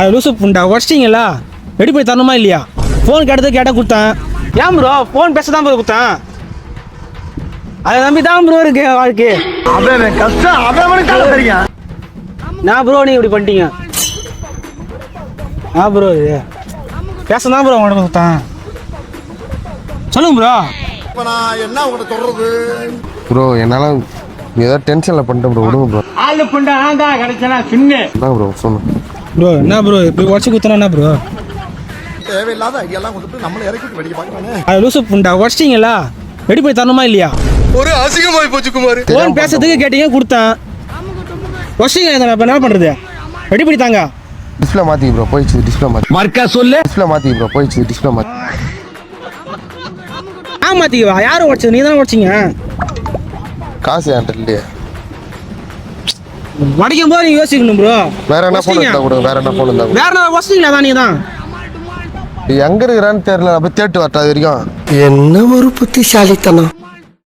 லூசு புண்டா உடச்சிட்டிங்களா? Ready பண்ணி தரணுமா இல்லையா? ஃபோன் கேட்டால் கொடுத்தேன். ஏன் ப்ரோ ஃபோன் பேச தான் ப்ரோ கொடுத்தேன். அதை நம்பி தான் ப்ரோ இருக்கு வாழ்க்கை. கஷ்டம் நான் ப்ரோ நீ இப்படி பண்ணிட்டீங்க. ப்ரோ இது பேச தான் ப்ரோ உங்கள்கிட்ட கொடுத்தேன். சொல்லுங்க ப்ரோ. இப்போ நான் என்ன உங்கள்கிட்ட சொல்றது ப்ரோ? என்னால் ஏதோ டென்ஷனில் பண்ணிட்டேன் ப்ரோ, விடுங்க ப்ரோ. ஆளு புண்டா ஆதான் கிடைச்சனா சின்ன என்ன ப்ரோ சொல்லு ப்ரோ. என்ன ப்ரோ இப்படி உடச்சி கொடுத்தனா என்ன ப்ரோ? தேவையில்லாத ஐடியாலாம் கொடுத்துட்டு நம்மளை இறக்கிட்டு வெடிக்க பார்க்கறானே. லூசு புண்டா உடச்சிட்டிங்களா? ரெடி பண்ணி தரணுமா இல்லையா? ஒரு அசிங்கமாகி போச்சு குமார். ஃபோன் பேசுறதுக்கு கேட்டீங்க கொடுத்தேன். உடச்சிட்டிங்களா? இப்போ என்ன பண்ணுறது? ரெடி பண்ணி தாங்க. டிஸ்பிளே மாற்றி ப்ரோ, போயிடுச்சு. டிஸ்பிளே மாற்றி மர்க்கா சொல்லு. டிஸ்பிளே மாற்றி ப்ரோ, போயிடுச்சு. டிஸ்பிளே மாற்றி மாற்றிக்குவா. யாரும் உடச்சது? நீ தானே உடச்சிங்க. காசு என்கிட்ட இல்லையே. வடிக்கும் போது நீங்க யோசிக்கணும் ப்ரோ. வேற என்ன ஃபோன் இருந்தா கொடுங்க, வேற என்ன ஃபோன் இருந்தா கொடுங்க. வேற என்ன வசதிங்களா தான்? நீங்க தான் எங்க இருக்கிறான்னு தெரியல, அப்படி தேட்டு வரட்டா அது வரைக்கும். என்ன ஒரு புத்திசாலித்தனம்.